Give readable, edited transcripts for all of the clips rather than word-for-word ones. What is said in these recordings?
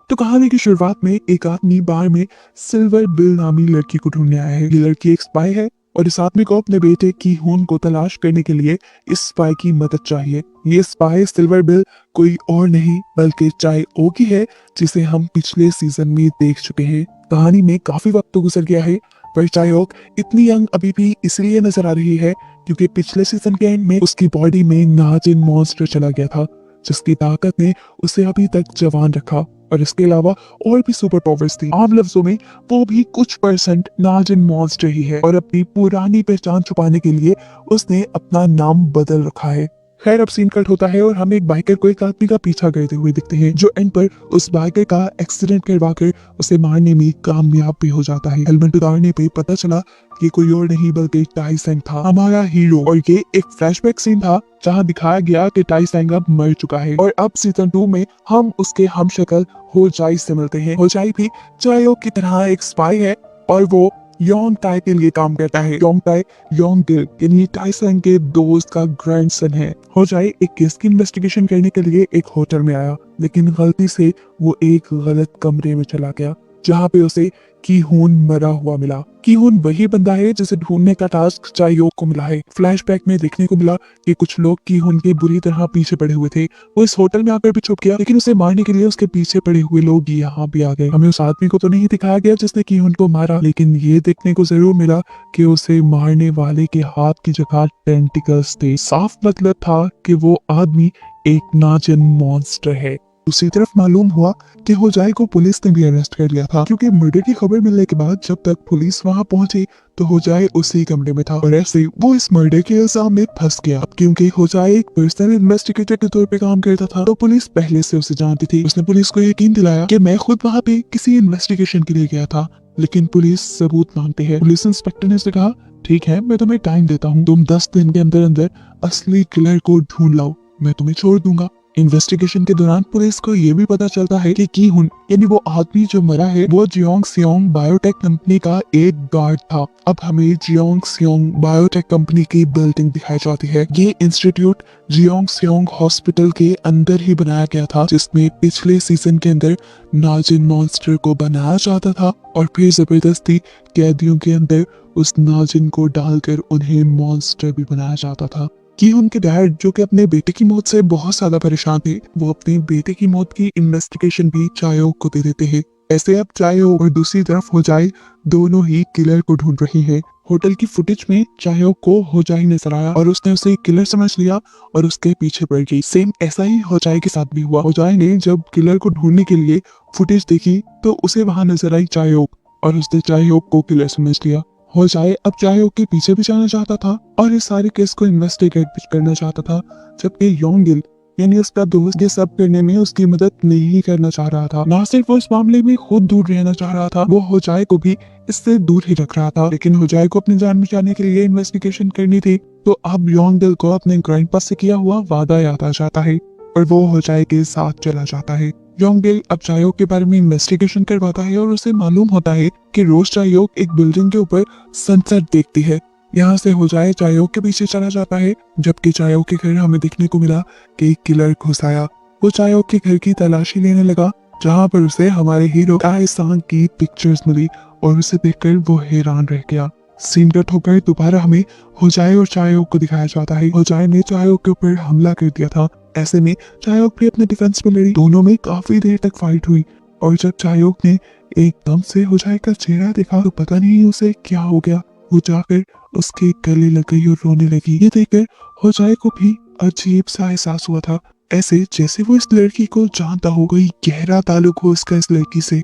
तो कहानी की शुरुआत में एक आदमी बार में सिल्वर बिल नामी लड़की को ढूंढने आया है। ये लड़की एक स्पाई है और इस आदमी को अपने बेटे की खून को तलाश करने के लिए इस स्पाई की मदद चाहिए। ये स्पाई सिल्वर बिल कोई और नहीं बल्कि चाय ओकी है, जिसे हम पिछले सीजन में देख चुके हैं। कहानी में काफी वक्त तो गुजर गया है, पर चाय ओक इतनी यंग अभी भी इसलिए नजर आ रही है क्योंकि पिछले सीजन के एंड में उसकी बॉडी में नाजिन मॉन्स्टर चला गया था, जिसकी ताकत ने उसे अभी तक जवान रखा। और इसके अलावा और भी सुपर पावर्स थी। आम लफ्जों में वो भी कुछ परसेंट नाजिन मॉन्स्टर ही है और अपनी पुरानी पहचान छुपाने के लिए उसने अपना नाम बदल रखा है। खैर, अब सीन कट होता है और हम एक बाइकर को एक आदमी का पीछा करते हुए दिखते हैं, जो एंड पर उस बाइकर का एक्सीडेंट करवाकर उसे मारने में कामयाब भी हो जाता है। हेलमेट उतारने पे पता चला कि कोई और नहीं बल्कि टाई सेंग था, हमारा हीरो। और ये एक फ्लैशबैक सीन था जहां दिखाया गया कि टाई सेंग अब मर चुका है। और अब सीजन 2 में हम उसके हमशक्ल होजाई से मिलते हैं। होजाई भी चायो की तरह एक स्पाई है और वो योंग टाई के लिए काम करता है। योंग टाई योंग गिल यानी टाई सेंग के दोस्त का ग्रैंडसन है। होजाई एक केस की इन्वेस्टिगेशन करने के लिए एक होटल में आया, लेकिन गलती से वो एक गलत कमरे में चला गया जहाँ पे उसे कीहून मरा हुआ मिला। कीहून वही बंदा है जिसे ढूंढने का टास्क चायोक को मिला है। फ्लैशबैक में देखने को मिला कि कुछ लोग कीहून के बुरी तरह पीछे पड़े हुए थे। वो इस होटल में आकर भी छुप गया, लेकिन उसे मारने के लिए उसके पीछे पड़े हुए लोग यहाँ भी आ गए। हमें उस आदमी को तो नहीं दिखाया गया जिसने कीहून को मारा, लेकिन ये देखने को जरूर मिला कि उसे मारने वाले के हाथ की जगह टेंटिकल्स थे। साफ मतलब था कि वो आदमी एक नाजिन मॉन्स्टर है। दूसरी तरफ मालूम हुआ कि होजाई को पुलिस ने भी अरेस्ट कर लिया था, क्योंकि मर्डर की खबर मिलने के बाद जब तक पुलिस वहां पहुंची तो होजाई उसी कमरे में था और ऐसे वो इस मर्डर के इल्जाम में फंस गया। अब क्योंकि होजाई एक पर्सनल इन्वेस्टिगेटर के तौर पे काम करता था, तो पुलिस पहले से उसे जानती थी। उसने पुलिस को यकीन दिलाया कि मैं खुद वहाँ पे किसी इन्वेस्टिगेशन के लिए गया था, लेकिन पुलिस सबूत मांगती है। पुलिस इंस्पेक्टर ने उसे कहा, ठीक है, मैं तुम्हें टाइम देता हूँ, तुम 10 दिन के अंदर अंदर असली किलर को ढूंढ लाओ, मैं तुम्हें छोड़ दूंगा। इन्वेस्टिगेशन के दौरान पुलिस को ये भी पता चलता है कि कीहून यानी वो आदमी जो मरा है वो जियोंग सियोंग बायोटेक कंपनी का एक गार्ड था। अब हमें जियोंग सियोंग बायोटेक कंपनी की बिल्डिंग दिखाई जाती है। ये इंस्टीट्यूट जियोंग सियोंग हॉस्पिटल के अंदर ही बनाया गया था, जिसमें पिछले सीजन के अंदर नाजिन मॉन्स्टर को बनाया जाता था और फिर जबरदस्ती कैदियों के अंदर उस नाजिन को डालकर उन्हें मॉन्स्टर भी बनाया जाता था। कि उनके डैड जो कि अपने बेटे की मौत से बहुत ज्यादा परेशान थे, वो अपने बेटे की मौत की इन्वेस्टिगेशन भी चायोक को दे देते हैं। ऐसे अब चायोक और दूसरी तरफ होजाई दोनों ही किलर को ढूंढ रही हैं। होटल की फुटेज में चायोक को होजाई नजर आया और उसने उसे किलर समझ लिया और उसके पीछे पड़ गई। सेम ऐसा ही होजाई के साथ भी हुआ। होजाई ने जब किलर को ढूंढने के लिए फुटेज देखी तो उसे वहां नजर आई चायोक और उसने चायोक को किलर समझ लिया। होजाई अब चायोक के पीछे भी जाना चाहता था और इस सारे केस को इन्वेस्टिगेट भी करना चाहता था, जबकि योंगिल यानी उसका दोस्त ये सब करने में उसकी मदद नहीं करना चाह रहा था। ना सिर्फ वो इस मामले में खुद दूर रहना चाह रहा था, वो होजाई को भी इससे दूर ही रख रहा था। लेकिन होजाई को अपनी जान बचाने के लिए इन्वेस्टिगेशन करनी थी, तो अब योंगिल को अपने ग्रैंडपा से किया हुआ वादा याद आ जाता है और वो होजाई के साथ चला जाता है। योंगिल अब चायोक के बारे में इन्वेस्टिगेशन करवाता है और उसे मालूम होता है कि रोज चायोक एक बिल्डिंग के ऊपर सनसेट देखती है। यहाँ से होजाई चायोक के पीछे चला जाता है, जबकि चायोक के घर हमें देखने को मिला कि किलर घुस आया। वो चायोक के घर की तलाशी लेने लगा, जहाँ पर उसे हमारे हीरो टाई सांग की पिक्चर्स मिली और उसे देखकर वो हैरान रह गया। सीन कट होकर दोबारा हमें होजाई और चायोक को दिखाया जाता है। होजाई ने चायोक के ऊपर हमला कर दिया था, ऐसे में चायोक भी अपने डिफेंस में लड़ी। दोनों में काफी देर तक फाइट हुई और जब चायोक ने एकदम से होजाई का चेहरा देखा तो पता नहीं उसे क्या हो गया, वो जाकर उसके गले लग गई और रोने लगी। ये देखकर होजाई को भी अजीब सा एहसास हुआ था, ऐसे जैसे वो इस लड़की को जानता हो, कोई गहरा ताल्लुक हो उसका इस लड़की से।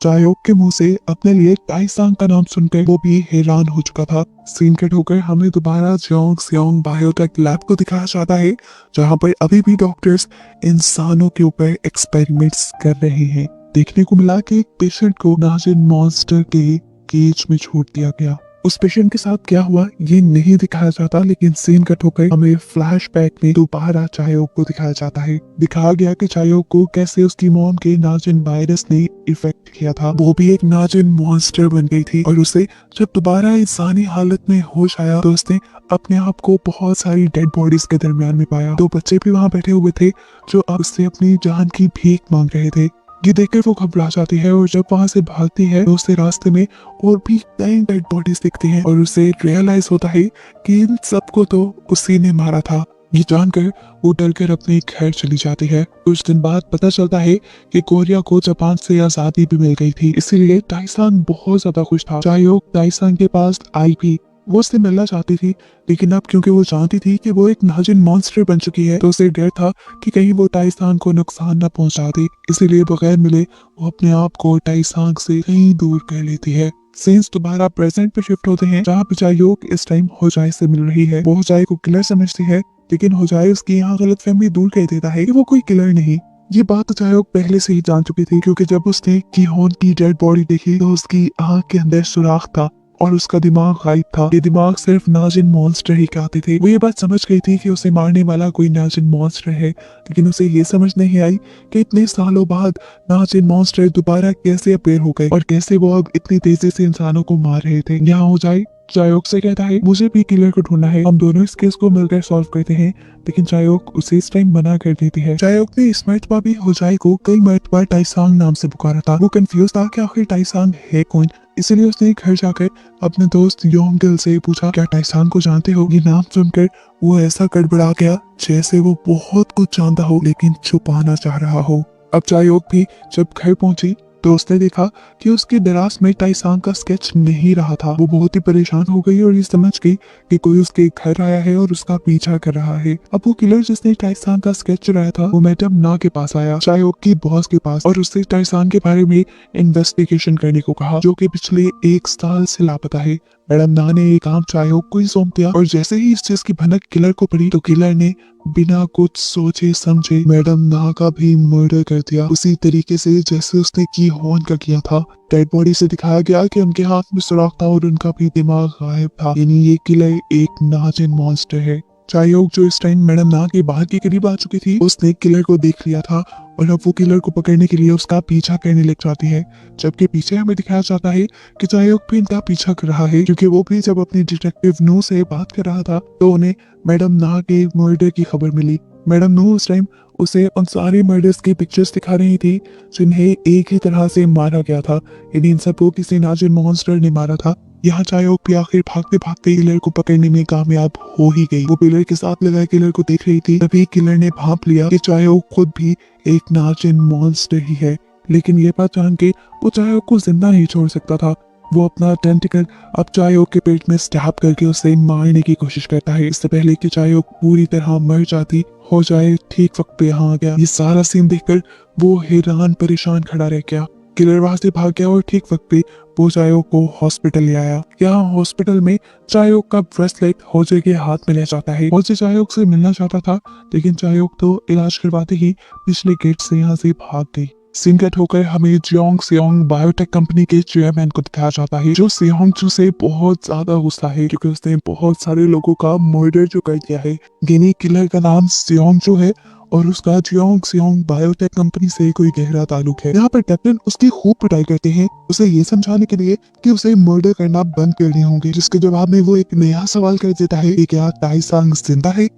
चायोक के मुंह से अपने लिए टाई सांग का नाम सुनकर वो भी हैरान हो चुका था। सीन कट होकर हमें दोबारा जियोंग सियोंग बायोटेक लैब को दिखाया जाता है, जहां पर अभी भी डॉक्टर्स इंसानों के ऊपर एक्सपेरिमेंट्स कर रहे हैं। देखने को मिला कि एक पेशेंट को नाजिन मॉन्स्टर के केज में छोड़ दिया गया। उस पेशेंट के साथ क्या हुआ ये नहीं दिखाया जाता, लेकिन सीन कट होकर हमें फ्लैशबैक में दोबारा चायोक को दिखाया जाता है। दिखाया गया कि चायोक को कैसे उसकी मॉम के नाजिन वायरस ने इफेक्ट किया था। वो भी एक नाजिन मॉन्स्टर बन गई थी और उसे जब दोबारा इंसानी हालत में होश आया तो उसने अपने आप को बहुत सारी डेड बॉडीज के दरमियान में पाया। दो बच्चे भी वहाँ बैठे हुए थे जो अब उससे अपनी जान की भीख मांग रहे थे। ये देखकर वो घबरा जाती है और जब वहां से भागती है तो उसे रास्ते में और भी कई डेड बॉडीज दिखती हैं और उसे रियलाइज होता है कि इन सबको तो उसी ने मारा था। ये जानकर वो डर कर अपने घर चली जाती है। कुछ दिन बाद पता चलता है कि कोरिया को जापान से आजादी भी मिल गई थी, इसीलिए टाइसान बहुत ज्यादा खुश था। चायोक टाइसान के पास आई भी, वो उससे मिलना चाहती थी, लेकिन अब क्योंकि वो जानती थी कि वो एक नाजिन मॉन्स्टर बन चुकी है तो उसे डर था कि कहीं वो टाइसान को नुकसान न पहुंचा दे, इसीलिए बगैर मिले वो अपने आप को टाइसान से कहीं दूर कर लेती है। सीन्स दोबारा प्रेजेंट पे शिफ्ट होते हैं जहाँ पे चायोक इस टाइम होजाई से मिल रही है। वो होजाई को किलर समझती है, लेकिन होजाई उसकी यहाँ गलतफहमी दूर कर देता है कि वो कोई किलर नहीं। ये बात तो चायोक पहले से ही जान चुकी थी, क्योंकि जब उसने कीहोन की डेड बॉडी देखी तो उसकी आंख के अंदर सुराख था और उसका दिमाग गायब था। ये दिमाग सिर्फ नाजिन मॉन्स्टर ही कहते थे। वो ये बात समझ गई थी कि उसे मारने वाला कोई नाजिन मॉन्स्टर है, लेकिन उसे ये समझ नहीं आई कि इतने सालों बाद नाजिन मॉन्स्टर दोबारा कैसे अपीयर हो गए और कैसे वो अब इतनी तेजी से इंसानों को मार रहे थे। यहाँ हो जाए चायोक से कहता है मुझे भी किलर को ढूंढना है, हम दोनों इस केस को मिलकर सॉल्व करते हैं, लेकिन चायोक उसे इस टाइम मना कर देती है। चायोक ने इस मर्तबा भी होजाई को कई मर्तबा टाइसांग नाम से पुकारा था। वो कंफ्यूज था कि आखिर टाइसांग है कौन, इसलिए उसने घर जाकर अपने दोस्त योंगगिल से पूछा क्या टाइसान को जानते हो। ये नाम सुनकर वो ऐसा गड़बड़ा गया जैसे वो बहुत कुछ जानता हो लेकिन छुपाना चाह रहा हो। अब चायोक भी जब घर पहुंची तो उसने देखा कि उसकी दराज में टाइसान का स्केच नहीं रहा था। वो बहुत ही परेशान हो गई और ये समझ गई कि कोई उसके घर आया है और उसका पीछा कर रहा है। अब वो किलर जिसने टाइसान का स्केच चुराया था वो मैडम ना के पास आया, चायोक की बॉस के पास, और उससे टाइसान के बारे में इन्वेस्टिगेशन करने को कहा, जो कि पिछले 1 साल से लापता है। मैडम ना ने ये काम चायोक को ही सौंप दिया और जैसे ही इस चीज की भनक किलर को पड़ी तो किलर ने बिना कुछ सोचे समझे मैडम ना का भी मर्डर कर दिया, उसी तरीके से जैसे उसने की होन का किया था। डेड बॉडी से दिखाया गया कि उनके हाथ में सुराख था और उनका भी दिमाग गायब था, यानी ये किलर एक नाजिन मॉन्स्टर है। चायोक जो इस टाइम मैडम ना के बाहर के करीब आ चुकी थी उसने किलर को देख लिया था और अब वो किलर को पकड़ने के लिए उसका पीछा करने लग जाती है, जबकि पीछे हमें दिखाया जाता है कि चायोक भी इनका पीछा कर रहा है, क्योंकि वो भी जब अपनी डिटेक्टिव नू से बात कर रहा था तो उन्हें मैडम ना के मर्डर की खबर मिली। मैडम नू उस टाइम उसे उन सारे मर्डर्स की पिक्चर्स दिखा रही थी जिन्हें एक ही तरह से मारा गया था, यानी इन सबको किसी नाजिन मॉन्स्टर ने मारा था। यहाँ चायोक भी आखिर भागते भागते किलर को पकड़ने में कामयाब हो ही गई। वो किलर के साथ लगाए किलर को देख रही थी, तभी किलर ने भांप लिया कि चायोक खुद भी एक नाजिन मॉन्स्टर ही है, लेकिन ये बात जान के वो चायोक को जिंदा नहीं छोड़ सकता था। वो अपना टेंटिकल अब चायोक के पेट में स्टैब करके उसे मारने की कोशिश करता है, इससे पहले कि चायोक पूरी तरह मर जाती हो जाए। ठीक वक्त पे यहाँ आ गया। ये सारा सीन देखकर वो हैरान परेशान खड़ा रह गया। किलर वहां से भाग गया और ठीक वक्त पे वो चायोक को हॉस्पिटल ले आया। यहाँ हॉस्पिटल में चायोक का ब्रेसलेट होजे के हाथ में ले जाता है। होजे चायोक से मिलना चाहता था, लेकिन चायोक तो इलाज करवाते ही पिछले गेट से यहाँ से भाग गई। सीन कट होकर हमें जियोंग सियोंग बायोटेक कंपनी के चेयरमैन को दिखाया जाता है, जो सियोंग चू से बहुत ज्यादा गुस्सा है क्योंकि उसने बहुत सारे लोगों का मर्डर जो कर दिया है। गिनी किलर का नाम सियोंग चू है और उसका जियोंग सियोंग बायोटेक कंपनी से कोई गहरा ताल्लुक है। यहाँ पर कैप्टन उसकी खूब पिटाई करते हैं उसे ये समझाने के लिए कि उसे मर्डर करना बंद करने होंगे, जिसके जवाब में वो एक नया सवाल कर देता है कि क्या टाइसांग जिंदा है।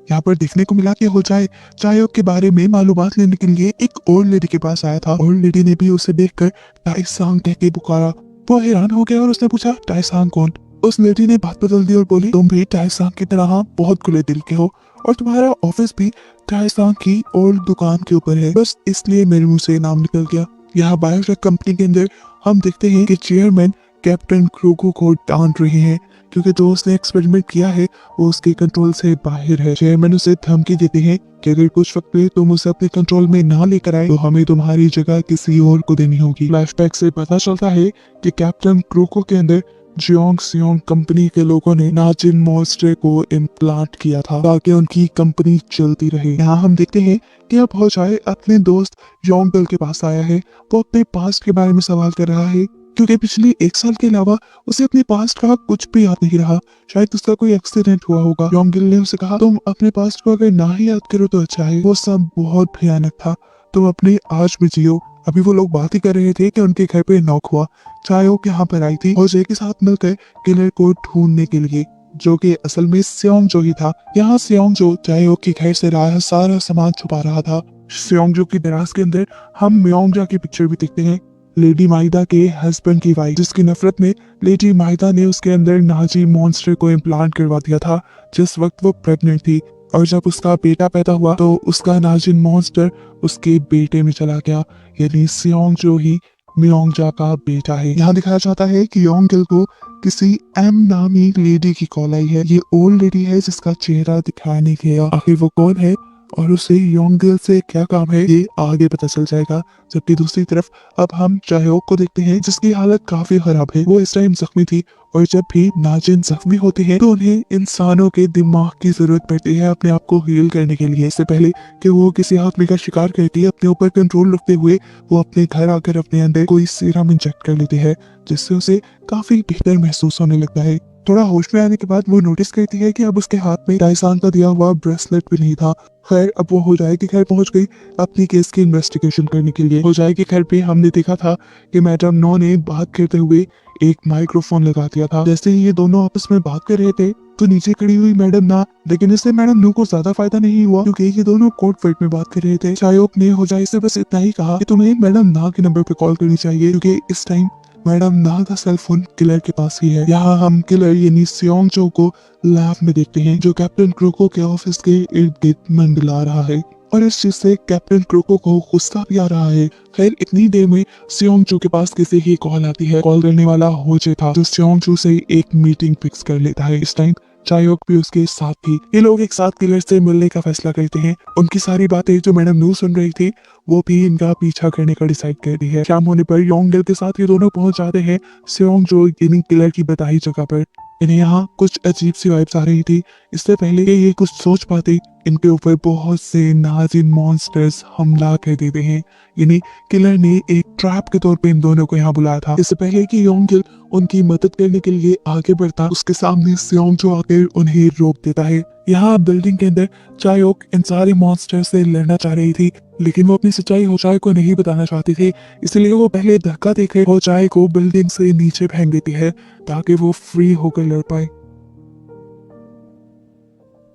यहाँ पर देखने को मिला कि होजाई चायोक के बारे में मालूमात लेने के लिए एक और लेडी के पास आया था और लेडी ने भी उसे देखकर टाइसांग कह के पुकारा। वो हैरान हो गया और उसने पूछा टाइसांग कौन। उस लेडी ने बात बदल दी और बोली तुम भी टाइसांग की तरह बहुत खुले दिल के हो और तुम्हारा ऑफिस भी टाइसांग की ओल्ड दुकान के ऊपर है, बस इसलिए मेरे मुंह से नाम निकल गया। यहाँ बायोटेक कंपनी के अंदर हम देखते हैं कि चेयरमैन कैप्टन क्रूको को डांट रहे हैं क्योंकि जो उसने एक्सपेरिमेंट किया है वो उसके कंट्रोल से बाहर है। चेयरमैन उसे धमकी देते हैं कि अगर कुछ वक्त में तुम उसे अपने कंट्रोल में ना लेकर आए तो हमें तुम्हारी जगह किसी और को देनी होगी। फ्लैशबैक से पता चलता है कि कैप्टन क्रूको के अंदर जियोंग सियोंग कंपनी के लोगों ने नाजिन मॉन्स्टर को इम्प्लांट किया था ताकि उनकी कंपनी चलती रहे। यहाँ हम देखते हैं कि अब हो जाए अपने दोस्त योंगल के पास आया है। वो अपने पास्ट के बारे में सवाल कर रहा है क्योंकि पिछले 1 साल के अलावा उसे अपने पास्ट का कुछ भी याद नहीं रहा। शायद उसका कोई एक्सीडेंट हुआ होगा। योंगल ने उसे कहा, तुम अपने पास्ट को अगर ना ही याद करो तो अच्छा है, वो सब बहुत भयानक था, तुम अपने आज में जियो। अभी वो लोग बात ही कर रहे थे कि उनके घर पे नॉक हुआ। चायोक यहाँ पर आई थी होजे के साथ मिलकर किलर को ढूंढने के लिए, जो कि असल में सियोंग जो ही था। यहाँ सियोंग जो चायोक के घर से रहा सारा सामान छुपा रहा था। सियोंग जो की दराज के अंदर हम म्योंगजा की पिक्चर भी देखते हैं, लेडी माइदा के हस्बैंड की वाइफ, जिसकी नफरत में लेडी माइदा ने उसके अंदर नाजी मॉन्स्टर को इम्प्लांट करवा दिया था जिस वक्त वो प्रेग्नेंट थी। और जब उसका बेटा पैदा हुआ तो उसका नाजिन मॉन्स्टर उसके बेटे में चला गया, यानी सियोंग जो ही म्योंगजा का बेटा है। यहाँ दिखाया जाता है कि योंगल को किसी एम नामी लेडी की कॉल आई है। ये ओल्ड लेडी है जिसका चेहरा दिखाया नहीं गया। आखिर वो कौन है और उसे योंगल से क्या काम है, ये आगे पता चल जाएगा। जबकि दूसरी तरफ अब हम चायोक को देखते हैं जिसकी हालत काफी खराब है। वो इस टाइम जख्मी थी और जब भी नाजिन जख्मी होते हैं तो उन्हें इंसानों के दिमाग की जरूरत पड़ती है अपने आप को हील करने के लिए। इससे पहले कि वो किसी आदमी का शिकार करती है, अपने ऊपर कंट्रोल रखते हुए वो अपने घर आकर अपने अंदर कोई सीरम इंजेक्ट कर लेते हैं जिससे उसे काफी बेहतर महसूस होने लगता है। थोड़ा होश में आने के बाद वो नोटिस करती है कि अब उसके हाथ में टाइसान का दिया हुआ ब्रेसलेट भी नहीं था। खैर अब वो होजाई के घर पहुंच गई अपनी केस की इन्वेस्टिगेशन करने के लिए। होजाई के घर पे हमने देखा था कि मैडम नो ने बात करते हुए एक माइक्रोफोन लगा दिया था। जैसे ही ये दोनों आपस में बात कर रहे थे तो नीचे खड़ी हुई मैडम ना, लेकिन इससे मैडम नू को ज्यादा फायदा नहीं हुआ क्योंकि ये दोनों कोर्ट फाइट में बात कर रहे थे। चायोक ने होजाई से बस इतना ही कहा कि तुम्हें मैडम ना के नंबर पे कॉल करनी चाहिए क्योंकि इस टाइम मैडम ना का सेल फोन किलर के पास ही है। यहाँ हम किलर यानी सियोंग जो को लैब में देखते हैं जो कैप्टन क्रोको के ऑफिस के इर्द गिर्द मंडला रहा है और इस चीज से कैप्टन क्रोको को गुस्सा भी आ रहा है। खैर इतनी देर में सियोंग चू के पास किसी की कॉल आती है। कॉल करने वाला होजे था जो सियोंग चू से एक मीटिंग फिक्स कर लेता है। इस टाइम चायोक भी उसके साथ थी। ये लोग एक साथ किलर से मिलने का फैसला करते हैं। उनकी सारी बातें जो मैडम नू सुन रही थी वो भी इनका पीछा करने का डिसाइड करती है। शाम होने पर योंगल के साथ ये दोनों पहुंच जाते हैं सियोंग जो यानी किलर की बताई जगह पर। इन्हें यहाँ कुछ अजीब सी वाइब्स आ रही थी। इससे पहले कि ये कुछ सोच पाते इनके ऊपर बहुत से नाजिन मॉन्स्टर्स हमला कर देते हैं। यानी किलर ने एक ट्रैप के तौर पे इन दोनों को यहाँ बुलाया था। इससे पहले कि योंगल उनकी मदद करने के लिए आगे बढ़ता उसके सामने सियोंग जो आकर उन्हें रोक देता है। यहाँ बिल्डिंग के अंदर चायोक इन सारे मॉन्स्टर से लड़ना चाह रही थी लेकिन वो अपनी सच्चाई होचाई को नहीं बताना चाहती थी, इसलिए वो पहले धक्का देकर होचाई को बिल्डिंग से नीचे फेंक देती है ताकि वो फ्री होकर लड़ पाए।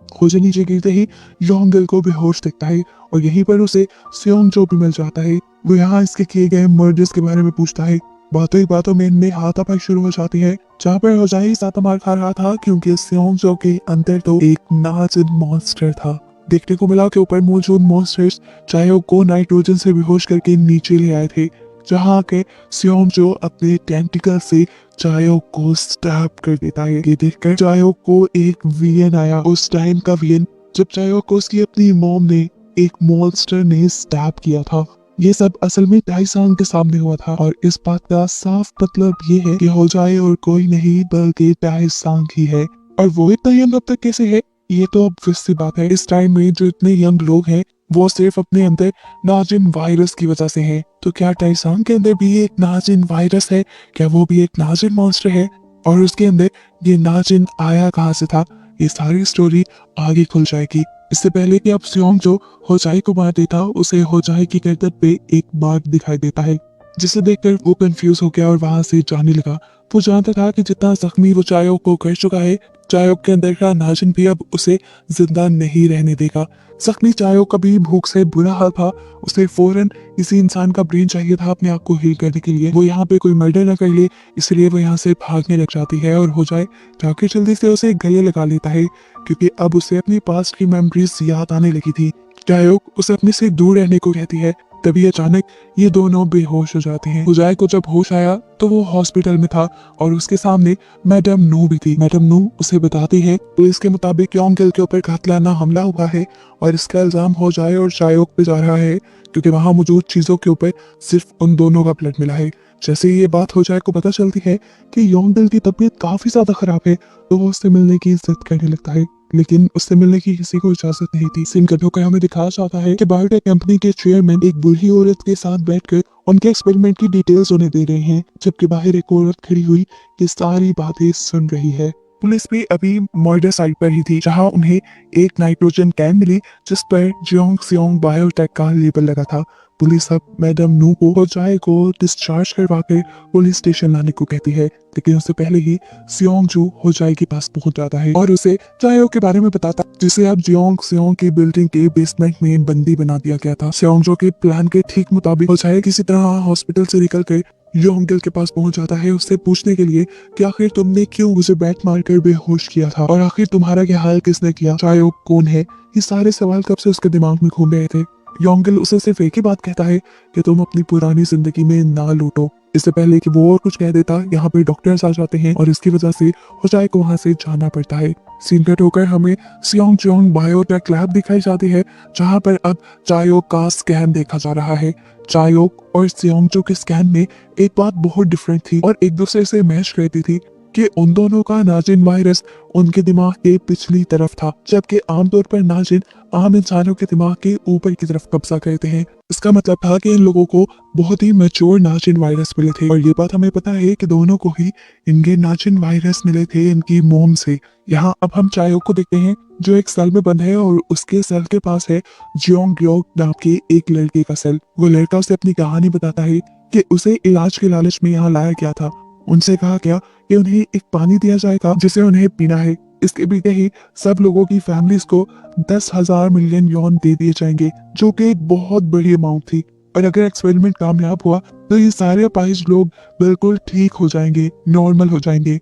खोजे नीचे गिरते ही योंगल को बेहोश दिखता है और यहीं पर उसे सियोंग जो भी मिल जाता है। वो यहाँ इसके किए गए मर्डर्स के बारे में पूछता है। बातों ही बातों में इनमें हाथापाई शुरू हो जाती है जहाँ पर होजाई ज्यादा मार खा रहा था क्योंकि सियोंग जो के अंदर तो एक नाजिन मॉन्स्टर था। देखने को मिला कि ऊपर मौजूद मॉन्स्टर्स चायोक को नाइट्रोजन से बेहोश करके नीचे ले आए थे, जहाँ के सियोंग जो अपने टेंटिकल से चायोक को स्टैब कर देता है। ये देखकर चायोक को एक वियन आया, उस टाइम का वियन जब चायोक को उसकी अपनी मॉम ने एक मॉन्स्टर ने स्टैब किया था। ये सब असल में टाइसान के सामने हुआ था और इस बात का साफ मतलब ये है कि होजाई और कोई नहीं बल्कि टाइसान ही है। और वो इतना यंग अब तक कैसे है, ये तो obvious सी बात है। इस टाइम में जो इतने यंग लोग हैं वो सिर्फ अपने अंदर नाजिन वायरस की वजह से हैं। तो क्या टाइसान के अंदर भी एक नाजिन वायरस है? क्या वो भी एक नाजिन मॉन्स्टर है? और उसके अंदर ये नाजिन आया कहाँ से था? ये सारी स्टोरी आगे खुल जाएगी। इससे पहले कि अब सियोंग जो होजाई को मार देता उसे होजाई की गर्दन पे एक मार्क दिखाई देता है जिसे देखकर वो कंफ्यूज हो गया और वहां से जाने लगा। वो जानता था कि जितना जख्मी वो चायोक को कर चुका है चायोक के अंदर का नाजिन भी अब उसे जिंदा नहीं रहने देगा। जख्मी चायोक का भी भूख से बुरा हाल था, उसे फौरन किसी इंसान का ब्रेन चाहिए था अपने आप को हील करने के लिए। वो यहाँ पे कोई मर्डर न कर ले इसलिए वो यहाँ से भागने लग जाती है और हो जाए जाके जल्दी से उसे गले लगा लेता है क्योंकि अब उसे अपनी पास्ट की मेमोरीज याद आने लगी थी। चायोक उसे अपने से दूर रहने को कहती है तभी अचानक ये दोनों बेहोश हो जाते हैं। हुजाई को जब होश आया तो वो हॉस्पिटल में था और उसके सामने मैडम नू भी थी। मैडम नू उसे बताती है पुलिस के मुताबिक योंगिल के ऊपर कातिलाना हमला हुआ है और इसका इल्जाम हो जाए और चायोक पे जा रहा है, क्योंकि वहां मौजूद चीजों के ऊपर सिर्फ उन दोनों का ब्लड मिला है। जैसे ही ये बात हो जाए को पता चलती है कि योंगिल की तबीयत काफी ज्यादा खराब है, तो वो उससे मिलने की जिद करने लगता है, लेकिन उससे मिलने की किसी को इजाजत नहीं थी। सीन कट होकर हमें दिखाया जाता है कि बायोटेक कंपनी के चेयरमैन एक बूढ़ी औरत के साथ बैठकर उनके एक्सपेरिमेंट की डिटेल्स उन्हें दे रहे हैं, जबकि बाहर एक औरत खड़ी हुई ये सारी बातें सुन रही है। पुलिस भी अभी मर्डर साइट पर ही थी, जहां उन्हें एक नाइट्रोजन कैन मिली जिस पर जियोंग सियोंग बायोटेक का लेबल लगा था। पुलिस अब मैडम नू को होजाई को डिस्चार्ज करवा कर पुलिस स्टेशन लाने को कहती है, लेकिन उससे पहले ही सियोंग जू होजाई के पास पहुंच जाता है और उसे चायो के बारे में बताता, जिसे अब जियोंग सियोंग की बिल्डिंग के बेसमेंट में बंदी बना दिया गया था। सियोंग जू के प्लान के ठीक मुताबिक होजाई किसी तरह हॉस्पिटल से निकल कर योंगिल के पास पहुंच जाता है, उससे पूछने के लिए कि आखिर तुमने क्यों उसे बैट मारकर बेहोश किया था और आखिर तुम्हारा क्या हाल किसने किया, चायो कौन है। ये सारे सवाल कब से उसके दिमाग में घूम रहे थे। योंगिल उसे सिर्फ एक ही बात कहता है कि तुम अपनी पुरानी जिंदगी में ना लूटो। इससे पहले कि वो और कुछ कह देता, यहाँ पे डॉक्टर्स आ जाते हैं और इसकी वजह से होजाई को वहां से जाना पड़ता है। सीन कट होकर हमें सियोंग जियोंग बायोटेक लैब दिखाई जाती है, जहां पर अब चायोक का स्कैन देखा जा रहा है। चायोक और सियोंगजू के स्कैन में एक बात बहुत डिफरेंट थी और एक दूसरे से मैच करती थी कि उन दोनों का नाजिन वायरस उनके दिमाग के पिछली तरफ था, जबकि आमतौर पर नाजिन आम इंसानों के दिमाग के ऊपर की तरफ कब्जा करते हैं। इसका मतलब था कि इन लोगों को बहुत ही मैच्योर नाजिन वायरस मिले थे और ये बात हमें पता है कि दोनों को ही इनके नाजिन वायरस मिले थे इनकी मोम से। यहाँ अब हम चायोक को देखते हैं जो एक सेल में बंद है और उसके सेल के पास है जियोंग ग्योक नाम के एक लड़के का सेल। वो लड़का उसे अपनी कहानी बताता है कि उसे इलाज के लालच में यहाँ लाया गया था। उनसे कहा गया कि उन्हें एक पानी दिया जाएगा जिसे उन्हें पीना है। इसके पीते ही सब लोगों की फैमिलीज को 10,000 मिलियन यौन दे दिए जाएंगे, जो कि एक बहुत बड़ी अमाउंट थी। और अगर एक्सपेरिमेंट कामयाब हुआ तो ये सारे अपाहिज लोग बिल्कुल ठीक हो जाएंगे, नॉर्मल हो जाएंगे।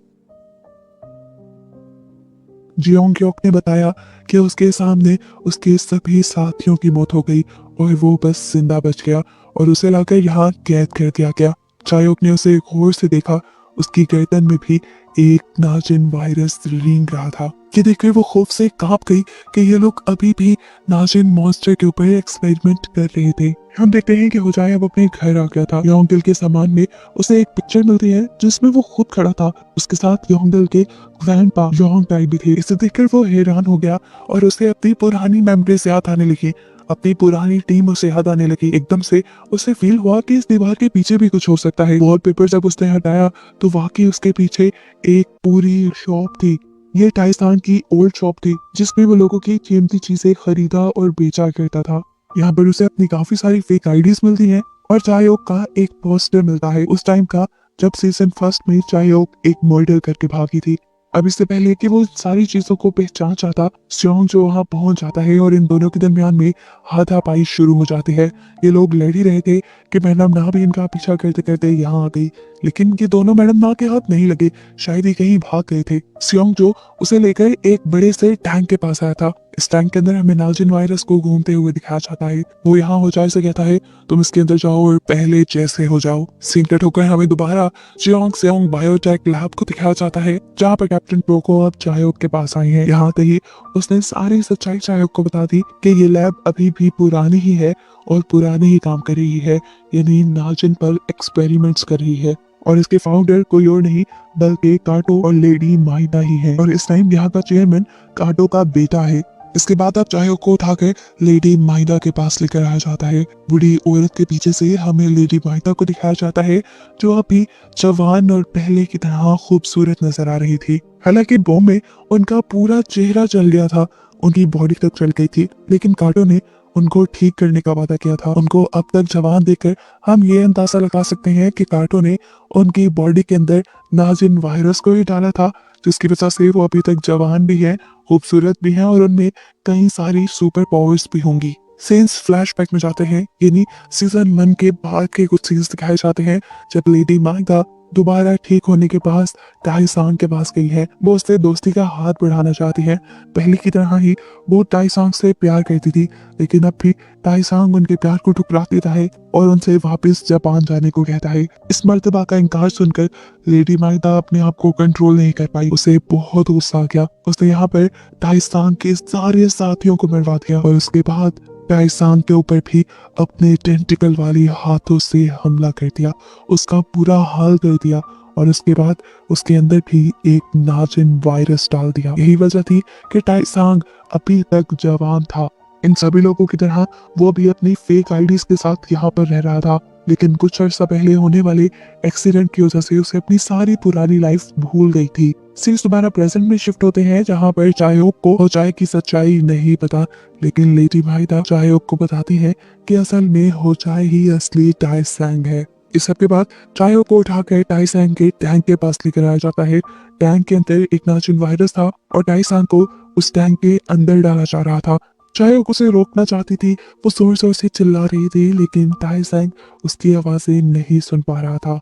जियोंग ग्योक ने बताया कि उसके सामने उसके सभी साथियों की मौत हो गई और वो बस जिंदा बच गया और उसे लाकर यहाँ कैद कर दिया गया। चायोक ने उसे गौर से देखा, उसकी गर्दन में भी एक नाजिन वायरस रेंग रहा था। ये देखकर वो खौफ से कांप गई कि ये लोग अभी भी नाजिन मॉन्स्टर के ऊपर एक्सपेरिमेंट कर रहे थे। हम देखते हैं कि होजाई अब अपने घर आ गया था। योंगिल के सामान में उसे एक पिक्चर मिलती है जिसमें वो खुद खड़ा था, उसके साथ योंगिल के ग्रैंडपा योंग टाई भी थे। इसे देखकर वो हैरान हो गया और उसे अपनी पुरानी मेमोरीज याद आने लगी, अपनी पुरानी टीम उसे याद आने लगी। एकदम से उसे फील हुआ कि इस दीवार के पीछे भी कुछ हो सकता है। वॉलपेपर जब उसने हटाया तो वाकई उसके पीछे एक पूरी शॉप थी। ये टाइसान की ओल्ड शॉप थी जिसमें वो लोगों की कीमती चीजें खरीदा और बेचा करता था। यहाँ पर उसे अपनी काफी सारी फेक आईडीज मिलती हैं और चायोक का एक पोस्टर मिलता है उस टाइम का जब सीजन फर्स्ट में चायोक एक मर्डर करके भागी थी। अब इससे पहले कि वो सारी चीजों को पहचान चाहता, सियोंग जो वहां पहुंच जाता है और इन दोनों के दरमियान में हाथापाई शुरू हो जाती है। ये लोग लड़ ही रहे थे कि मैडम ना भी इनका पीछा करते करते यहाँ आ गई, लेकिन ये दोनों मैडम ना के हाथ नहीं लगे, शायद ही कहीं भाग गए थे। सियोंग जो उसे लेकर एक बड़े से टैंक के पास आया था। इस टैंक के अंदर हमें नाजिन वायरस को घूमते हुए दिखाया जाता है। वो यहाँ होजाई से कहता है तुम इसके अंदर जाओ और पहले जैसे हो जाओ। सीन कट होकर हमें दोबारा जियोंग सियोंग बायोटेक लैब को दिखाया जाता है, जहाँ पर कैप्टन प्रोको अब चायोक के पास आई है। यहाँ तक ही उसने सारी सच्चाई चायोक को बता दी कि ये लैब अभी भी पुरानी ही है और पुरानी ही काम कर रही है, यानी नाजिन पर एक्सपेरिमेंट्स कर रही है और इसके फाउंडर कोई और नहीं बल्कि काटो और लेडी माइना ही है और इस टाइम यहाँ का चेयरमैन काटो का बेटा है। इसके बाद अब चायोक को उठाकर लेडी माइना के पास लेकर आया जाता है। बूढ़ी औरत के पीछे से हमें लेडी माइना को दिखाया जाता है जो अभी जवान और पहले की तरह खूबसूरत नजर आ रही थी। हालांकि बॉम्ब में उनका पूरा चेहरा जल गया था, उनकी बॉडी तक जल गई थी, लेकिन काटो ने उनको ठीक करने का वादा किया था। उनको अब तक जवान देखकर हम ये अंदाजा लगा सकते हैं कि काटो ने उनकी बॉडी के अंदर नाजिन वायरस को ही डाला था, जिसकी वजह से वो अभी तक जवान भी है, खूबसूरत भी है और उनमें कई सारी सुपर पावर्स भी होंगी। सीन्स फ्लैशबैक में जाते हैं, यानी सीजन 1 के बाद के कुछ सीन्स दिखाए जाते हैं जब लेडी माइदा दोबारा ठीक होने के बाद टाइसांग के पास गई है। वो उससे दोस्ती का हाथ बढ़ाना चाहती है। पहले की तरह ही वो टाइसांग से प्यार करती थी, लेकिन अब भी टाइसांग उनके प्यार को ठुकरा देता है और उनसे वापस जापान जाने को कहता है। इस मर्तबा का इनकार सुनकर लेडी माइदा अपने आप को कंट्रोल नहीं कर पाई। उसे बहुत गुस्सा आ गया। उसने यहाँ पर टाइसांग के सारे साथियों को मरवा दिया और उसके बाद टाइसांग के ऊपर भी अपने टेंटिकल वाली हाथों से हमला कर दिया, उसका बुरा हाल कर दिया और उसके बाद उसके अंदर भी एक नाजिन वायरस डाल दिया। यही वजह थी कि टाइसांग अभी तक जवान था। इन सभी लोगों की तरह वो भी अपनी फेक आईडीज के साथ यहाँ पर रह रहा था, लेकिन कुछ अर्सा पहले होने वाले एक्सीडेंट की वजह से उसे अपनी सारी पुरानी लाइफ भूल गई थी। सीन्स दोबारा प्रेजेंट में शिफ्ट होते हैं जहाँ पर चायोक को होचाई की सच्चाई नहीं पता, लेकिन लेडी माइदा चायोक को बताती है कि असल में होचाई ही असली टाइसैंग है। इस सब के बाद चायोक को उठाकर टाइसैंग के टैंक के पास लेकर आया जाता है। टैंक के अंदर एक नाजिन वायरस था और टाइसैंग को उस टैंक के अंदर डाला जा रहा था। चायोक उसे रोकना चाहती थी, वो जोर जोर से चिल्ला रही थी, लेकिन टाइसैंग उसकी आवाजें नहीं सुन पा रहा था।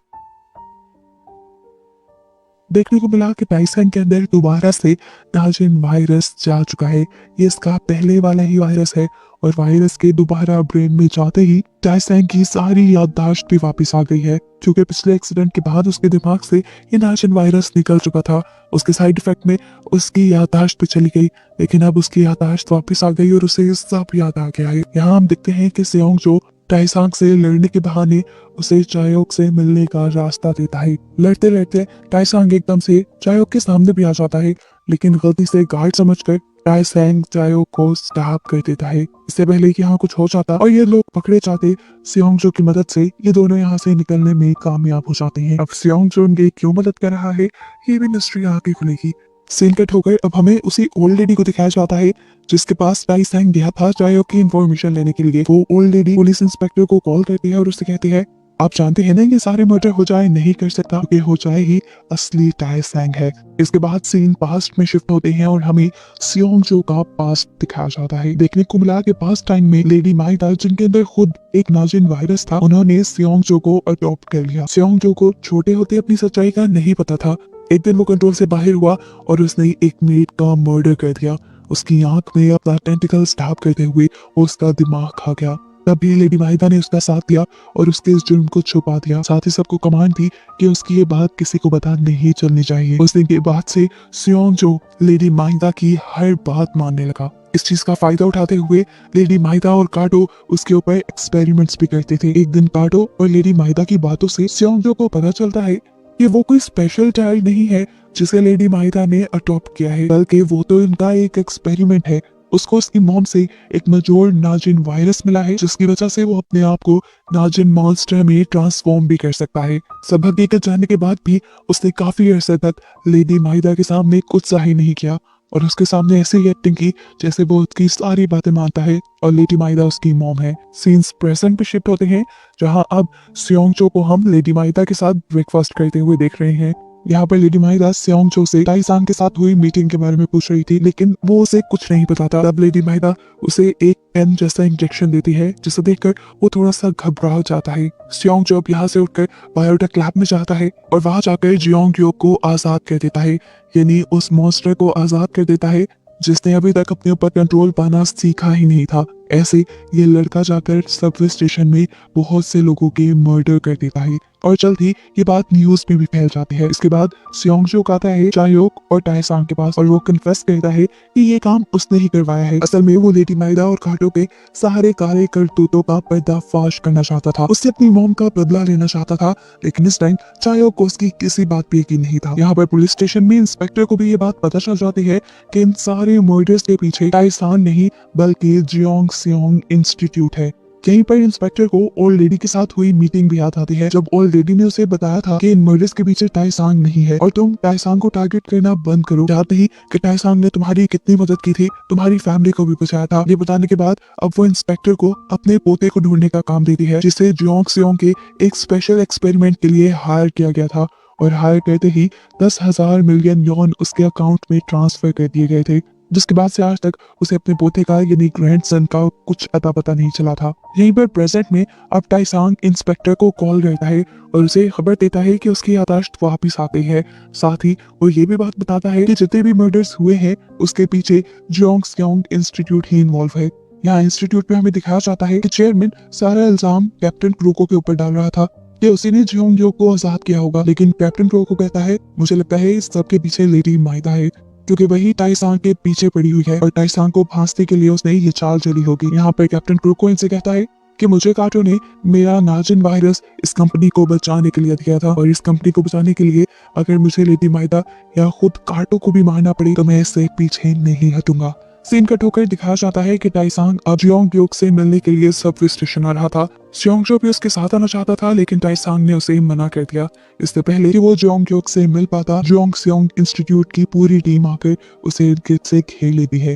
देखने को मिला कि टाइसन के अंदर दोबारा से नाजिन वायरस जा चुका है। ये इसका पहले वाला ही वायरस है और वायरस के दोबारा ब्रेन में जाते ही टाइसन की सारी याददाश्त भी वापस आ गई है, क्योंकि पिछले एक्सीडेंट के बाद उसके दिमाग से ये नाजिन वायरस निकल चुका था। उसके साइड इफेक्ट में उसकी याददाश्त भी चली गई, लेकिन अब उसकी याददाश्त वापस आ गई और उसे सब याद आ गया है। यहाँ हम देखते हैं कि सेओंग जो टाइसांग से लड़ने के बहाने उसे चायोक से मिलने का रास्ता देता है। लड़ते लड़ते टाइसांग एकदम से चायोक के सामने भी आ जाता है, लेकिन गलती से गार्ड समझकर टाइसैंग चायोक को स्टॉप कर देता है। इससे पहले कि यहाँ कुछ हो जाता और ये लोग पकड़े जाते, सियोंगजो की मदद से ये दोनों यहाँ से निकलने में कामयाब हो जाते हैं। अब सियोंगजो उनकी क्यों मदद कर रहा है, ये भी मिस्ट्री आगे खुलेगी। सीन कट होकर अब हमें उसी ओल्ड लेडी को दिखाया जाता है जिसके पास टाइसैंग गया था चायोक की इंफॉर्मेशन लेने के लिए। वो ओल्ड लेडी पुलिस इंस्पेक्टर को कॉल करती है और उससे कहती है, आप जानते हैं ना ये सारे मर्डर होचाई नहीं कर सकता, क्योंकि होचाई ही असली टाइसैंग है। इसके बाद सीन पास्ट में शिफ्ट होते हैं और हमें सियोंगजो का पास्ट दिखाया जाता है। देखने को मिला कि पास्ट टाइम में लेडी माइदा, जिनके अंदर खुद एक नाजिन वायरस था, उन्होंने सियोंगजो को अडॉप्ट कर लिया। सियोंगजो को छोटे होते अपनी सच्चाई का नहीं पता था। एक दिन वो कंट्रोल से बाहर हुआ और उसने एक मेड का मर्डर कर दिया। उसकी आंख में अपना टेंटिकल स्टैब करते हुए उसका दिमाग खा गया। तभी लेडी माहिदा ने उसका साथ दिया और उसके इस जुर्म को छुपा दिया। साथ ही सबको कमांड थी कि उसकी ये बात किसी को पता नहीं चलनी चाहिए। उस दिन के बाद से सियोंगजो लेडी माहिदा की हर बात मानने लगा। इस चीज का फायदा उठाते हुए लेडी माहिदा और काटो उसके ऊपर एक्सपेरिमेंट्स भी करते थे। एक दिन काटो और लेडी माहिदा की बातों से सियोंगजो को पता चलता है कि वो कोई स्पेशल चाइल्ड नहीं है जिसे लेडी माहिदा ने अडॉप्ट किया है, बल्कि वो तो इनका एक एक्सपेरिमेंट है। उसको उसकी मॉम से एक मजोर नाजिन वायरस मिला है, जिसकी वजह से वो अपने आप को नाजिन मॉन्स्टर में ट्रांसफॉर्म भी कर सकता है। सब हकीकत जानने के बाद भी उसने काफी अरसे तक लेडी माहिदा के सामने कुछ जाहिर नहीं किया और उसके सामने ऐसी एक्टिंग की जैसे वो उसकी सारी बातें मानता है और लेडी माहिदा उसकी मॉम है। सीन्स प्रेजेंट पे शिफ्ट होते हैं जहां अब सियोंगजो को हम लेडी माहिदा के साथ ब्रेकफास्ट करते हुए देख रहे हैं। यहाँ पर लेडी माहिदा सियोंगजो से टाइसांग के साथ हुई मीटिंग के बारे में पूछ रही थी, लेकिन वो उसे कुछ नहीं बताता। तब लेडी माहिदा उसे एक पेन जैसा इंजेक्शन देती है, जिसे देखकर वो थोड़ा सा घबरा जाता है। सियोंगजो अब यहाँ से उठकर बायोटेक लैब में जाता है और वहां जाकर जियोंगयो को आजाद कर देता है, यानी उस मॉन्स्टर को आजाद कर देता है जिसने अभी तक अपने ऊपर कंट्रोल पाना सीखा ही नहीं था। ऐसे ये लड़का जाकर सबवे स्टेशन में बहुत से लोगों के मर्डर कर देता है और जल्द ही ये बात न्यूज में भी फैल जाती है। इसके बाद सियोंगजो आता है चायोक और टाइसांग के पास और वो कन्फेस करता है कि ये काम उसने ही करवाया है। असल में वो लेडी माहिदा और काटो के सारे काले करतूतों का पर्दाफाश करना चाहता था। उससे अपनी मॉम का बदला लेना चाहता था, लेकिन इस टाइम चायोक को उसकी किसी बात पे यकीन नहीं था। यहाँ पर पुलिस स्टेशन में इंस्पेक्टर को भी ये बात पता चल जाती है कि इन सारे मर्डर्स के पीछे टाइसान नहीं बल्कि जियोंग सियोंग इंस्टीट्यूट है। यहीं पर इंस्पेक्टर को ओल्ड लेडी के साथ हुई मीटिंग भी याद आती है, जब ओल्ड लेडी ने उसे बताया था कि इन मर्डर्स के पीछे टाइसांग नहीं है और तुम टाइसांग को टारगेट करना बंद करो। जानते ही कि टाइसांग ने तुम्हारी कितनी मदद की थी, तुम्हारी फैमिली को भी बचाया था। ये बताने के बाद अब वो इंस्पेक्टर को अपने पोते को ढूंढने का काम देती है, जिसे जियोंग सियोंग के एक स्पेशल एक्सपेरिमेंट के लिए हायर किया गया था और हायर करते ही 10,000 मिलियन यॉन उसके अकाउंट में ट्रांसफर कर दिए गए थे। जिसके बाद से आज तक उसे अपने पोते का यानी ग्रैंडसन का कुछ अता पता नहीं चला था। यहीं पर प्रेजेंट में अब टाइसांग इंस्पेक्टर को कॉल करता है और उसे खबर देता है कि उसकी याददाश्त वापिस आ गई है। साथ ही वो ये भी बात बताता है कि जितने भी मर्डर्स हुए हैं उसके पीछे जोंगस्यांग इंस्टीट्यूट ही इन्वॉल्व है। यहाँ इंस्टीट्यूट में हमें दिखाया जाता है कि चेयरमैन सारा इल्जाम कैप्टन क्रूको के ऊपर डाल रहा था कि उसी ने जियोंग को आजाद किया होगा, लेकिन कैप्टन क्रूको कहता है मुझे लगता है इस सब के पीछे लेडी माइदा है, क्योंकि वही टाइसांग के पीछे पड़ी हुई है और टाइसांग को फांसने के लिए उसने ये चाल चली होगी। यहाँ पर कैप्टन क्रूको इनसे कहता है कि मुझे काटो ने मेरा नाजिन वायरस इस कंपनी को बचाने के लिए दिया था और इस कंपनी को बचाने के लिए अगर मुझे लेडी माइदा या खुद काटो को भी मारना पड़े तो मैं इससे पीछे नहीं हटूंगा। सीन कट होकर दिखाया जाता है कि टाइसांग अब जियोंग से मिलने के लिए सबवे स्टेशन आ रहा था। जियोंग भी उसके साथ आना चाहता था, लेकिन टाइसांग ने उसे मना कर दिया। इससे पहले कि वो जियोंग से मिल पाता, जोंगस्यांग इंस्टीट्यूट की पूरी टीम आकर उसे इर्द-गिर्द से घेर लेती है।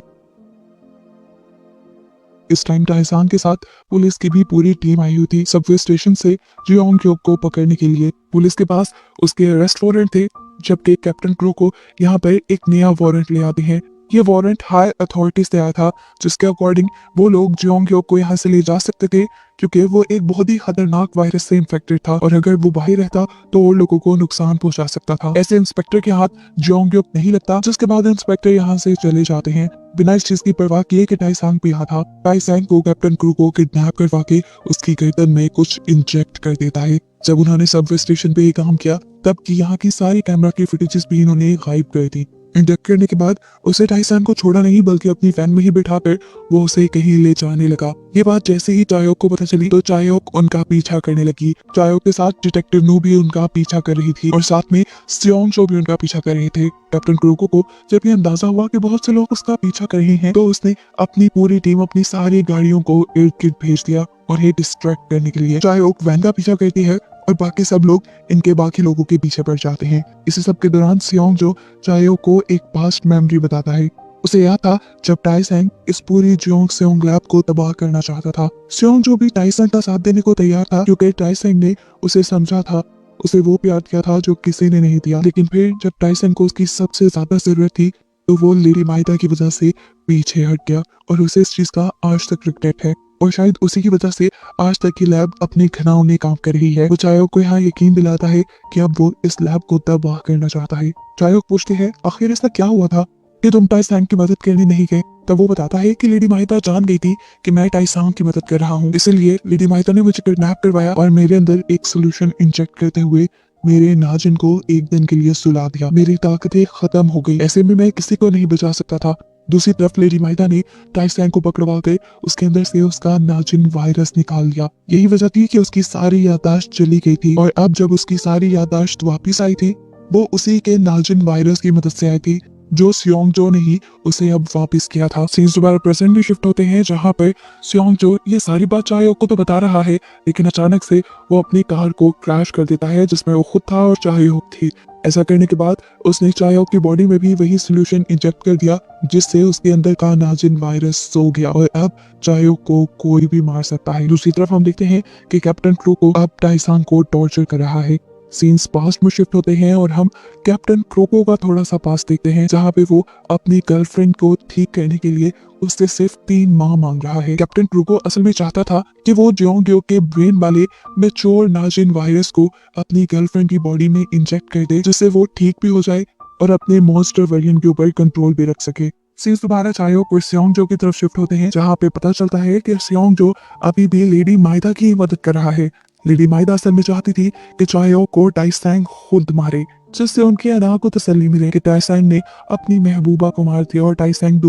इस टाइम टाइसांग के साथ पुलिस की भी पूरी टीम आई हुई थी सबवे स्टेशन से जियोंग को पकड़ने के लिए। पुलिस के पास उसके अरेस्ट वारंट थे, जबकि कैप्टन क्रू को यहाँ पर एक नया वारंट ले आते हैं। ये वारंट हाई अथॉरिटी से आया था, जिसके अकॉर्डिंग वो लोग जियोंग को यहाँ से ले जा सकते थे, क्योंकि वो एक बहुत ही खतरनाक वायरस से इन्फेक्टेड था और अगर वो बाहर रहता तो और लोगों को नुकसान पहुंचा सकता था। ऐसे इंस्पेक्टर के हाथ जियोंग नहीं लगता, जिसके बाद इंस्पेक्टर यहाँ से चले जाते हैं बिना इस चीज की परवाह किए कि टाइसांग भी यहाँ था। टाइसांग को कैप्टन क्रू को किडनैप करवा के उसकी गर्दन में कुछ इंजेक्ट कर देता है। जब उन्होंने सबवे स्टेशन पे ये काम किया तब की यहाँ की सारी कैमरा की फुटेजेस भी इन्होंने गायब कर दी। इंजेक्ट करने के बाद उसे टाइसांग को छोड़ा नहीं, बल्कि अपनी वैन में ही बिठाकर वो उसे कहीं ले जाने लगा। ये बात जैसे ही चायोक को पता चली तो चायोक उनका पीछा करने लगी। चायोक के साथ डिटेक्टिव नू भी उनका पीछा कर रही थी और साथ में सियोंग भी उनका पीछा कर रहे थे। कैप्टन क्रूको को जब ये अंदाजा हुआ कि बहुत से लोग उसका पीछा कर रहे हैं तो उसने अपनी पूरी टीम, अपनी सारी गाड़ियों को इर्द गिर्द भेज दिया और ये डिस्ट्रैक्ट करने के लिए। चायोक वैन का पीछा करती है और बाकी सब लोग इनके बाकी लोगों के पीछे पड़ जाते हैं। इसी सब के दौरान सियोंग चायो को एक पास्ट मेमोरी बताता है। उसे याद था जब टाइसांग इस पूरी जियोंग लैब को तबाह करना चाहता था। सियोंग भी टाइसांग का साथ देने को तैयार था, क्योंकि टाइसांग ने उसे समझा था, उसे वो प्यार किया था जो किसी ने नहीं दिया। लेकिन फिर जब टाइसन को उसकी सबसे ज्यादा जरूरत थी तो वो लेडी माइदा की वजह से पीछे हट गया और उसे इस चीज का आज तक रिग्रेट है और शायद उसी की वजह से आज तक की लैब अपने घिनौने काम कर रही है। वो चायोक को यहाँ यकीन दिलाता है कि अब वो इस लैब को तबाह करना चाहता है। चायोक पूछते हैं आखिर ऐसा क्या हुआ था कि तुम टाइसांग की मदद करने नहीं गए। तब वो बताता है कि लेडी माइदा जान गई थी कि मैं टाइसांग की मदद कर रहा हूँ, इसलिए लेडी माइदा ने मुझे किडनैप करवाया और मेरे अंदर एक सोल्यूशन इंजेक्ट करते हुए मेरे नाजिन को एक दिन के लिए सुला दिया। मेरी ताकतें खत्म हो गई, ऐसे में मैं किसी को नहीं बचा सकता था। दूसरी तरफ लेडी माइदा ने टाइसांग को पकड़वा कर उसके अंदर से उसका नाजिन वायरस निकाल लिया। यही वजह थी कि उसकी सारी याददाश्त चली गई थी और अब जब उसकी सारी याददाश्त वापस आई थी वो उसी के नाजिन वायरस की मदद से आई थी जो सियोंग ने ही उसे अब वापस किया था। सीन्स दोबारा प्रेजेंट में शिफ्ट होते हैं, जहाँ पर सियोंग ये सारी बात चायोक को तो बता रहा है, लेकिन अचानक से वो अपनी कार को क्रैश कर देता है जिसमें वो खुद था और चायोक थी। ऐसा करने के बाद उसने चायोक की बॉडी में भी वही सोल्यूशन इंजेक्ट कर दिया जिससे उसके अंदर का नाजिन वायरस सो गया और अब चायोक को कोई भी मार सकता है। दूसरी तरफ हम देखते हैं कि कैप्टन क्रू को अब टाइसांग को टॉर्चर कर रहा है। सीन्स पास्ट में शिफ्ट होते हैं और हम कैप्टन क्रोको का थोड़ा सा पास्ट देखते हैं, जहाँ पे वो अपनी गर्लफ्रेंड को ठीक करने के लिए उससे सिर्फ 3 माह मांग रहा है। कैप्टन क्रोको असल में चाहता था कि वो जियोंग के ब्रेन वाले मैच्योर नाजिन वायरस को अपनी गर्लफ्रेंड की बॉडी में इंजेक्ट कर दे, जिससे वो ठीक भी हो जाए और अपने मॉन्स्टर वेरिएंट के ऊपर कंट्रोल भी रख सके। सीन्स दोबारा चायोक और सियोंग की तरफ शिफ्ट होते हैं, जहाँ पे पता चलता है कि सियोंग अभी भी लेडी माइदा की मदद कर रहा है। लेडी माइदा असल में चाहती थी कि चायोक को टाइसांग खुद मारे, जिससे उनकी अदा को तसल्ली मिले कि टाइसांग ने अपनी महबूबा को मार दिया और टाइसांग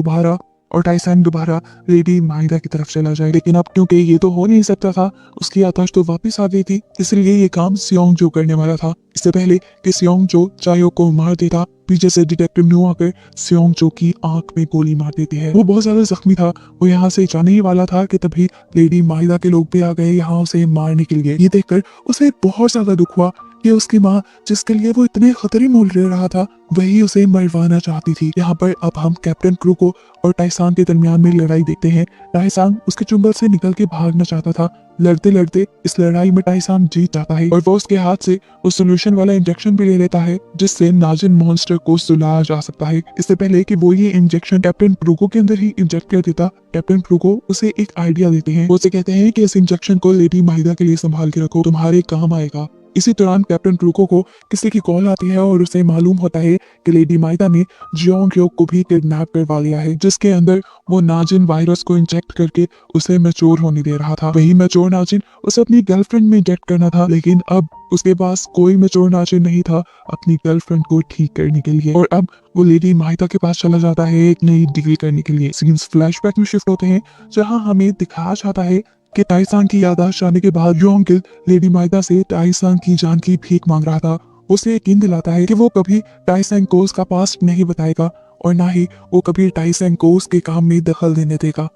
दोबारा लेडी माइदा की तरफ चला जाए। लेकिन अब क्योंकि ये तो हो नहीं सकता था, उसकी आतश तो वापस आ गई थी, इसलिए ये काम सियोंग करने वाला था। इससे पहले कि सियोंग चायोक को मार देता, पीछे से डिटेक्टिव न्यू आकर सियोंग की आंख में गोली मार देती है। वो बहुत ज्यादा जख्मी था, वो यहाँ से जाने ही वाला था कि तभी लेडी माइदा के लोग भी आ गए यहाँ उसे मारने के लिए। ये देखकर उसे बहुत ज्यादा दुख हुआ कि उसकी माँ जिसके लिए वो इतने खतरे मोल ले रहा था वही उसे मरवाना चाहती थी। यहाँ पर अब हम कैप्टन क्रूको और टाइसान के दरमियान में लड़ाई देखते हैं। टाइसान उसके चुंगल से निकल के भागना चाहता था। लड़ते लड़ते इस लड़ाई में टाइसान जीत जाता है और वो उसके हाथ से उस सोल्यूशन वाला इंजेक्शन भी ले लेता है जिससे नाजिन मॉन्स्टर को सुलाया जा सकता है। इससे पहले कि वो ये इंजेक्शन कैप्टन क्रूको के अंदर ही इंजेक्ट कर देता, कैप्टन क्रूको उसे एक आइडिया देते हैं। वो उसे कहते हैं कि इस इंजेक्शन को लेडी माहिदा के लिए संभाल के रखो, तुम्हारे काम आएगा। इसी दौरान कैप्टन क्रूको को किसी की कॉल आती है और उसे मालूम होता है कि लेडी माइदा ने जियोंग क्योक को भी किडनैप करवा लिया है, जिसके अंदर वो नाजिन वायरस को इंजेक्ट करके उसे मैच्योर होने दे रहा था। वही मैच्योर नाजिन उसे अपनी गर्लफ्रेंड में इंजेक्ट करना था, लेकिन अब उसके पास कोई मैच्योर नाजिन नहीं था अपनी गर्लफ्रेंड को ठीक करने के लिए। और अब वो लेडी माहिदा के पास चला जाता है एक नई डील करने के लिए। सीन्स फ्लैशबैक में शिफ्ट होते हैं जहाँ हमें दिखाया जाता है कि टाइसान की याददाश्त आने के बाद योंगिल लेडी माइदा से टाइसान की जान की भीख मांग रहा था। उसे यकीन दिलाता है कि वो कभी टाइसान को उसका पास्ट नहीं बताएगा और ना ही वो कभी टाइसान को उसके काम में दखल देने देगा।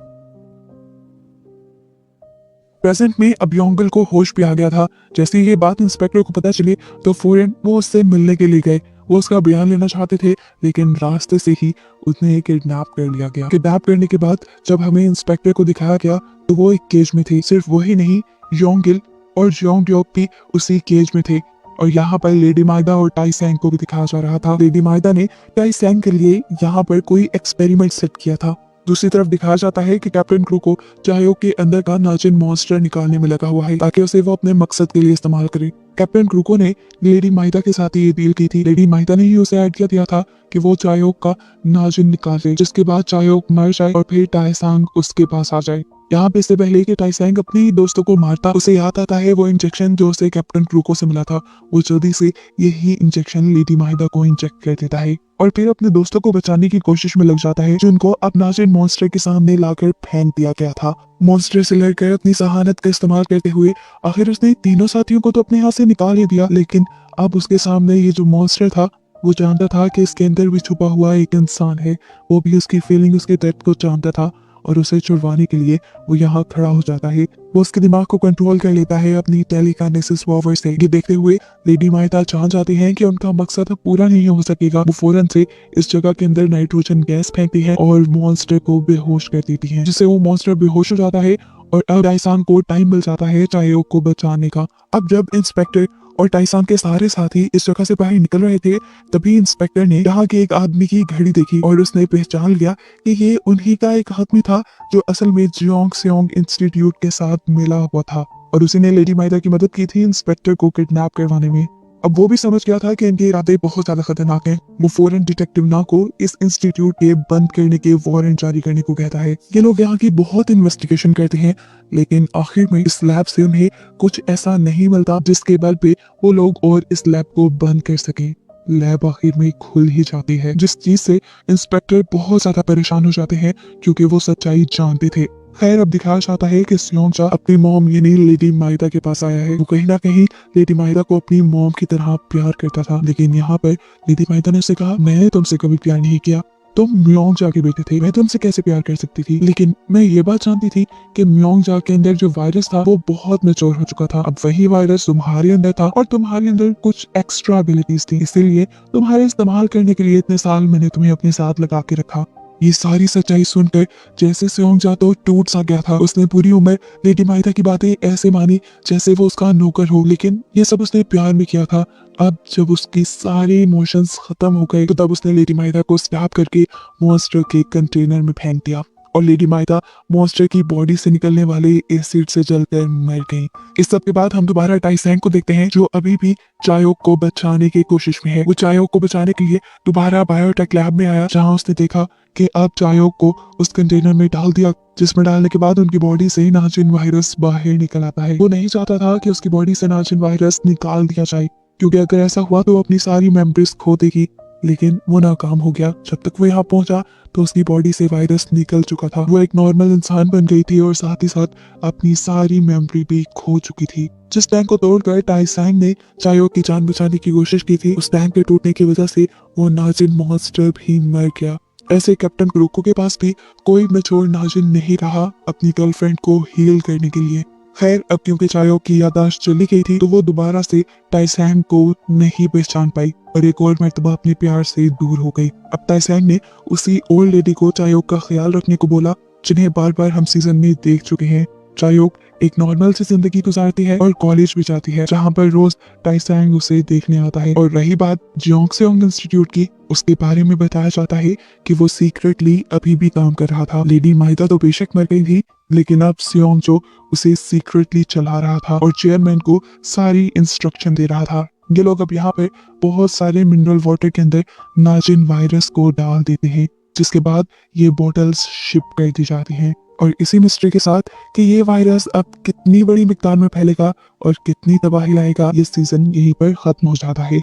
प्रेजेंट में अब योंगिल को होश भी आ गया था। जैसे ही ये बात इंस्पेक्टर को पता चली तो फौरन वो उससे मिलने के लिए गए। वो उसका बयान लेना चाहते थे लेकिन रास्ते से ही उन्हें किडनैप कर लिया गया। किडनैप करने के बाद जब हमें इंस्पेक्टर को दिखाया गया तो वो एक केज में थे। सिर्फ वही नहीं, योंगिल और जियोंग क्योक भी उसी केज में थे। और यहाँ पर लेडी माइदा और टाइसैंग को भी दिखाया जा रहा था। लेडी माइदा ने टाइसैंग के लिए यहाँ पर कोई एक्सपेरिमेंट सेट किया था। दूसरी तरफ दिखाया जाता है कि कैप्टन क्रूको चायोक के अंदर का नाजिन मॉन्स्टर निकालने में लगा हुआ है ताकि उसे वो अपने मकसद के लिए इस्तेमाल करे। कैप्टन क्रूको ने लेडी माहिदा के साथ ये डील की थी। लेडी माहिदा ने ही उसे आइडिया दिया था कि वो चायोक का नाजिन निकाले, जिसके बाद चायोक मर जाए और फिर टाइसैंग उसके पास आ जाए। यहाँ पे इससे पहले कि टाइसैंग अपने ही दोस्तों को मारता, उसे याद आता है वो इंजेक्शन जो उसे कैप्टन क्रूको से मिला था। वो जल्दी से यही इंजेक्शन लेडी माहिदा को इंजेक्ट कर देता है और फिर अपने दोस्तों को बचाने की कोशिश में लग जाता है जिनको अब नाजिन मॉन्स्टर के सामने लाकर फेंक दिया गया था। मॉन्स्टर से लड़कर अपनी सहानत का इस्तेमाल करते हुए आखिर उसने तीनों साथियों को तो अपने हाथ से निकाल ही दिया, लेकिन अब उसके सामने ये जो मॉन्स्टर था वो जानता था कि इसके अंदर भी छुपा हुआ एक इंसान है। वो भी उसकी फीलिंग, उसके दर्द को जानता था और उसे छुड़वाने के लिए वो यहाँ खड़ा हो जाता है। वो उसके दिमाग को कंट्रोल कर लेता है अपनी टेलीकाइनेसिस पावर से। ये देखते हुए लेडी माहिदा जान जाती हैं कि उनका मकसद पूरा नहीं हो सकेगा। वो फौरन से इस जगह के अंदर नाइट्रोजन गैस फेंकती है और मॉन्स्टर को बेहोश कर देती है, जिससे वो मॉन्स्टर बेहोश हो जाता है और अब टाइसान को टाइम मिल जाता है चायोक को बचाने का। अब जब इंस्पेक्टर और टाइसान के सारे साथी इस जगह से बाहर निकल रहे थे तभी इंस्पेक्टर ने यहाँ के एक आदमी की घड़ी देखी और उसने पहचान लिया कि ये उन्हीं का एक आदमी था जो असल में जियोंग स्योंग इंस्टीट्यूट के साथ मिला हुआ था और उसी ने लेडी माइदा की मदद की थी इंस्पेक्टर को किडनैप करवाने में। अब वो भी समझ गया था कि इनके इरादे बहुत ज्यादा खतरनाक हैं। वो फौरन डिटेक्टिव ना को इस इंस्टीट्यूट के बंद करने के वारंट जारी करने को कहता है। ये लोग यहाँ की बहुत इन्वेस्टिगेशन करते हैं लेकिन आखिर में इस लैब से उन्हें कुछ ऐसा नहीं मिलता जिसके बल पे वो लोग और इस लैब को बंद कर सकें। लैब आखिर में खुल ही जाती है, जिस चीज से इंस्पेक्टर बहुत ज्यादा परेशान हो जाते हैं क्योंकि वो सच्चाई जानते थे। खैर अब दिखाया जाता है कि स्योंगजा अपनी मॉम यानी लेडी माइदा के पास आया है। वो कहीं ना कहीं लेडी माइदा को अपनी मॉम की तरह प्यार करता था, लेकिन यहाँ पर लेडी माइदा ने उसे कहा मैंने तुमसे कभी प्यार नहीं किया, तुम म्योंगजा के बेटे थे, मैं तुमसे कैसे प्यार कर सकती थी। लेकिन मैं ये बात जानती थी कि म्योंगजा के अंदर जो वायरस था वो बहुत मैच्योर हो चुका था। अब वही वायरस तुम्हारे अंदर था और तुम्हारे अंदर कुछ एक्स्ट्रा एबिलिटीज थी, इसीलिए तुम्हारे इस्तेमाल करने के लिए इतने साल मैंने तुम्हें अपने साथ लगा के रखा। ये सारी सच्चाई सुनकर जैसे स्योंगजा तो टूट सा गया था। उसने पूरी उम्र लेडी माइदा की बातें ऐसे मानी जैसे वो उसका नौकर हो, लेकिन ये सब उसने प्यार में किया था। अब जब उसकी सारी इमोशंस खत्म हो गए तो तब उसने लेडी माइदा को स्टैप करके मॉन्स्टर के कंटेनर में फेंक दिया और लेडी माइदा मॉन्स्टर की बॉडी से निकलने वाले एसिड से जलकर मर गई। इस सब के बाद हम दोबारा टाइसैंग को देखते हैं जो अभी भी चायोक को बचाने की कोशिश में है। वो चायोक को बचाने के लिए दोबारा बायोटेक लैब में आया जहां उसने देखा कि अब चायोक को उस कंटेनर में डाल दिया, जिसमें डालने के बाद उनकी बॉडी से नाजिन वायरस बाहर निकल आता है। वो नहीं चाहता था कि उसकी बॉडी से नाजिन वायरस निकाल दिया जाए क्योंकि अगर ऐसा हुआ तो वो अपनी सारी मेमोरीज खो देगी, लेकिन वो नाकाम हो गया। जब तक वो यहाँ पहुंचा तो उसकी बॉडी से वायरस निकल चुका था। वो एक नॉर्मल इंसान बन गई थी और साथ ही साथ अपनी सारी मेमोरी भी खो चुकी थी। जिस टैंक को तोड़कर टाइसैंग ने चायोक की जान बचाने की कोशिश की थी, उस टैंक के टूटने की वजह से वो नाजिन मॉन्स्टर भी मर गया। ऐसे कैप्टन क्रूको के पास भी कोई मैच्योर नाजिन नहीं रहा अपनी गर्लफ्रेंड को हील करने के लिए। खैर अब क्योंकि चायोक की याददाश्त चली गई थी तो वो दोबारा से टाइसैंग को नहीं पहचान पाई और एक और मर्तबा अपने प्यार से दूर हो गई। अब टाइसैंग ने उसी ओल्ड लेडी को चायोक का ख्याल रखने को बोला जिन्हें बार बार हम सीजन में देख चुके हैं। चायोक एक नॉर्मल सी जिंदगी गुजारती है और कॉलेज भी जाती है जहाँ पर रोज टाइसैंग उसे देखने आता है। और रही बात जियोंगसेओंग इंस्टीट्यूट की, उसके बारे में बताया जाता है कि वो सीक्रेटली अभी भी काम कर रहा था। लेडी माहिदा तो बेशक मर गई थी लेकिन अब सियोंग जो उसे सीक्रेटली चला रहा था और चेयरमैन को सारी इंस्ट्रक्शन दे रहा था। ये लोग अब यहाँ पे बहुत सारे मिनरल वाटर के अंदर नाजिन वायरस को डाल देते हैं जिसके बाद ये बोतल्स शिप कर दी जाती हैं। और इसी मिस्ट्री के साथ कि ये वायरस अब कितनी बड़ी मिकदार में फैलेगा और कितनी तबाही लाएगा, ये सीजन यहीं पर खत्म हो जाता है।